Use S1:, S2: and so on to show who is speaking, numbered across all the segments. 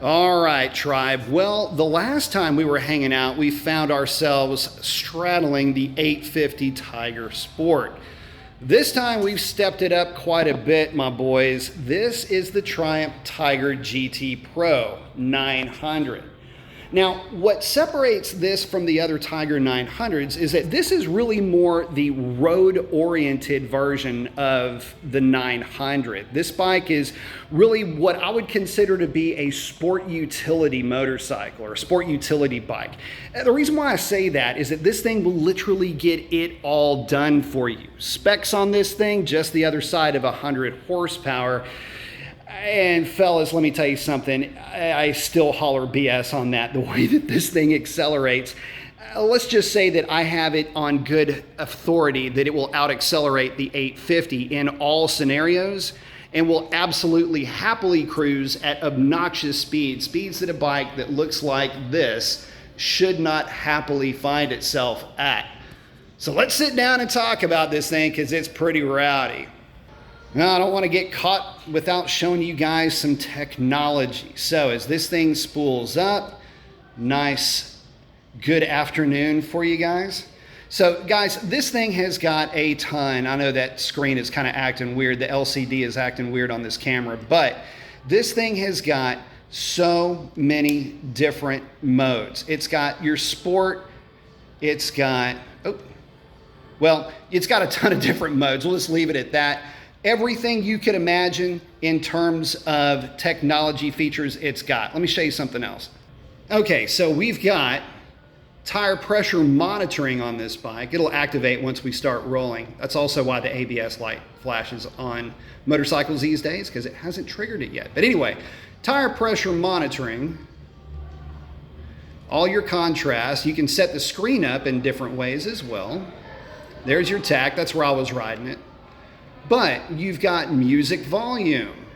S1: All right, tribe. Well, the last time we were hanging out, we found ourselves straddling the 850 Tiger Sport. This time we've stepped it up quite a bit, my boys. This is the Triumph Tiger GT Pro 900. Now, what separates this from the other Tiger 900s is that this is really more the road-oriented version of the 900. This bike is really what I would consider to be a sport utility motorcycle or a sport utility bike. The reason why I say that is that this thing will literally get it all done for you. Specs on this thing, just the other side of 100 horsepower. And fellas, let me tell you something, I still holler BS on that, the way that this thing accelerates. Let's just say that I have it on good authority that it will out-accelerate the 850 in all scenarios and will absolutely happily cruise at obnoxious speeds that a bike that looks like this should not happily find itself at. So let's sit down and talk about this thing because it's pretty rowdy. Now, I don't want to get caught without showing you guys some technology. So as this thing spools up, nice, good afternoon for you guys. So guys, this thing has got a ton. I know that screen is kind of acting weird. The LCD is acting weird on this camera, but this thing has got so many different modes. It's got your sport, it's got, it's got a ton of different modes. We'll just leave it at that. Everything you could imagine in terms of technology features, it's got. Let me show you something else. Okay, so we've got tire pressure monitoring on this bike. It'll activate once we start rolling. That's also why the ABS light flashes on motorcycles these days, because it hasn't triggered it yet. But anyway, tire pressure monitoring, all your contrast. You can set the screen up in different ways as well. There's your tach, that's where I was riding it. But you've got music volume,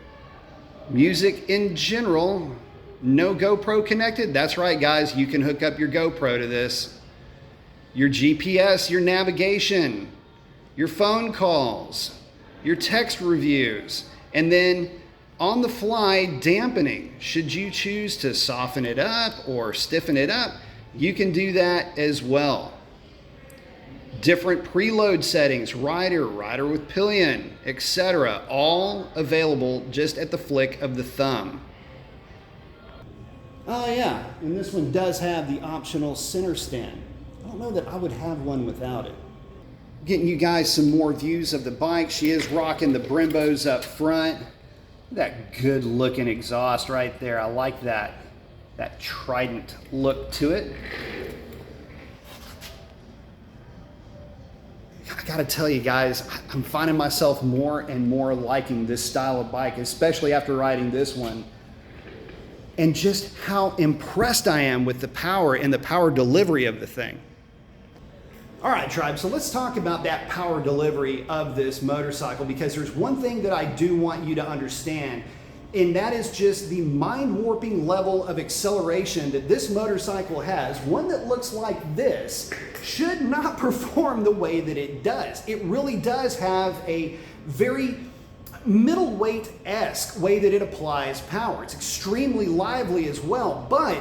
S1: music in general, no GoPro connected. That's right, guys, you can hook up your GoPro to this. Your GPS, your navigation, your phone calls, your text reviews, and then on the fly dampening. Should you choose to soften it up or stiffen it up, you can do that as well. Different preload settings, rider with pillion, etc. All available just at the flick of the thumb. Oh yeah, and this one does have the optional center stand. I don't know that I would have one without it. Getting you guys some more views of the bike. She is rocking the Brembos up front. That good looking exhaust right there. I like that trident look to it. I gotta tell you guys, I'm finding myself more and more liking this style of bike, especially after riding this one, and just how impressed I am with the power and the power delivery of the thing. All right, tribe, so let's talk about that power delivery of this motorcycle, because there's one thing that I do want you to understand, and that is just the mind-warping level of acceleration that this motorcycle has. One that looks like this should not perform the way that it does. It really does have a very middleweight-esque way that it applies power. It's extremely lively as well, but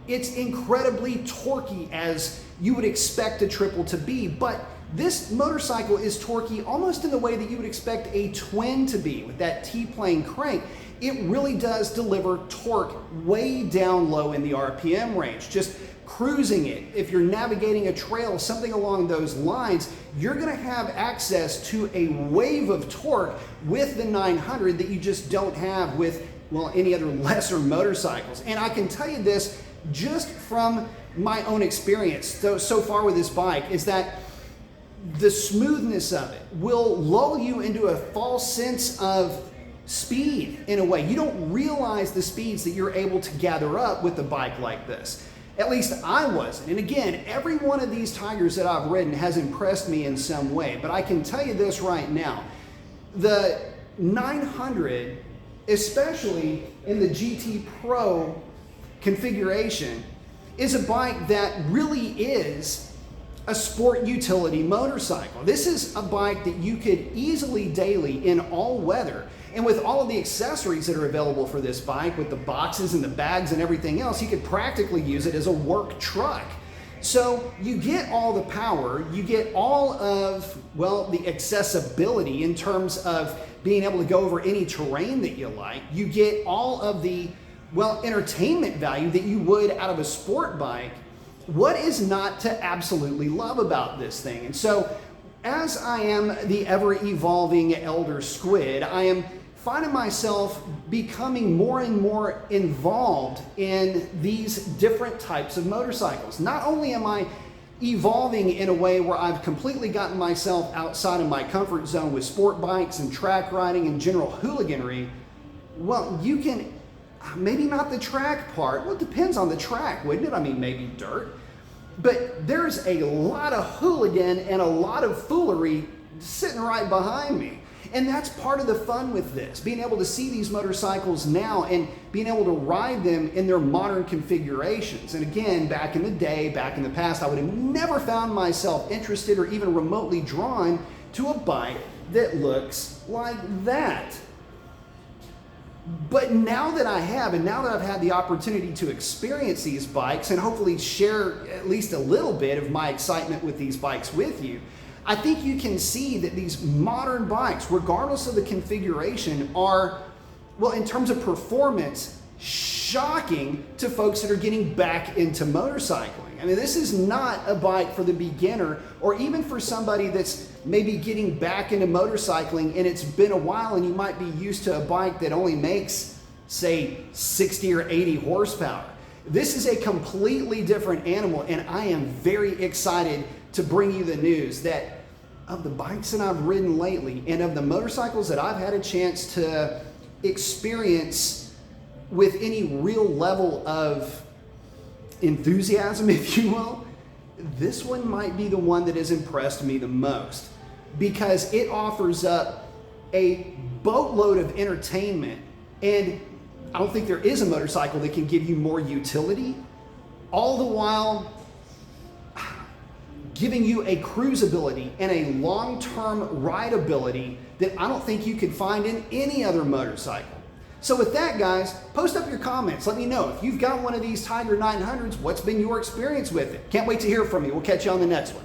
S1: it's incredibly torquey as you would expect a triple to be. But this motorcycle is torquey almost in the way that you would expect a twin to be with that T-plane crank. It really does deliver torque way down low in the RPM range. Just cruising it, if you're navigating a trail, something along those lines, you're gonna have access to a wave of torque with the 900 that you just don't have with, well, any other lesser motorcycles. And I can tell you this just from my own experience so far with this bike, is that the smoothness of it will lull you into a false sense of speed in a way. You don't realize the speeds that you're able to gather up with a bike like this. At least I wasn't. And again, every one of these Tigers that I've ridden has impressed me in some way. But I can tell you this right now, the 900, especially in the GT Pro configuration, is a bike that really is a sport utility motorcycle. This is a bike that you could easily daily in all weather And with all of the accessories that are available for this bike, with the boxes and the bags and everything else, you could practically use it as a work truck. So you get all the power, you get all of, well, the accessibility in terms of being able to go over any terrain that you like. You get all of the, well, entertainment value that you would out of a sport bike. What is not to absolutely love about this thing? And so as I am the ever-evolving elder squid, I am finding myself becoming more and more involved in these different types of motorcycles. Not only am I evolving in a way where I've completely gotten myself outside of my comfort zone with sport bikes and track riding and general hooliganry, well, you can, maybe not the track part, well, it depends on the track, wouldn't it? I mean, maybe dirt. But there's a lot of hooligan and a lot of foolery sitting right behind me. And that's part of the fun with this, being able to see these motorcycles now and being able to ride them in their modern configurations. And again, back in the day, back in the past, I would have never found myself interested or even remotely drawn to a bike that looks like that. But now that I have, and now that I've had the opportunity to experience these bikes and hopefully share at least a little bit of my excitement with these bikes with you, I think you can see that these modern bikes, regardless of the configuration, are, well, in terms of performance, shocking to folks that are getting back into motorcycling. I mean, this is not a bike for the beginner or even for somebody that's maybe getting back into motorcycling and it's been a while and you might be used to a bike that only makes, say, 60 or 80 horsepower. This is a completely different animal, and I am very excited to bring you the news that of the bikes that I've ridden lately and of the motorcycles that I've had a chance to experience with any real level of enthusiasm, if you will, this one might be the one that has impressed me the most because it offers up a boatload of entertainment, and I don't think there is a motorcycle that can give you more utility, all the while giving you a cruisability and a long-term rideability that I don't think you could find in any other motorcycle. So with that, guys, post up your comments. Let me know if you've got one of these Tiger 900s, what's been your experience with it? Can't wait to hear from you. We'll catch you on the next one.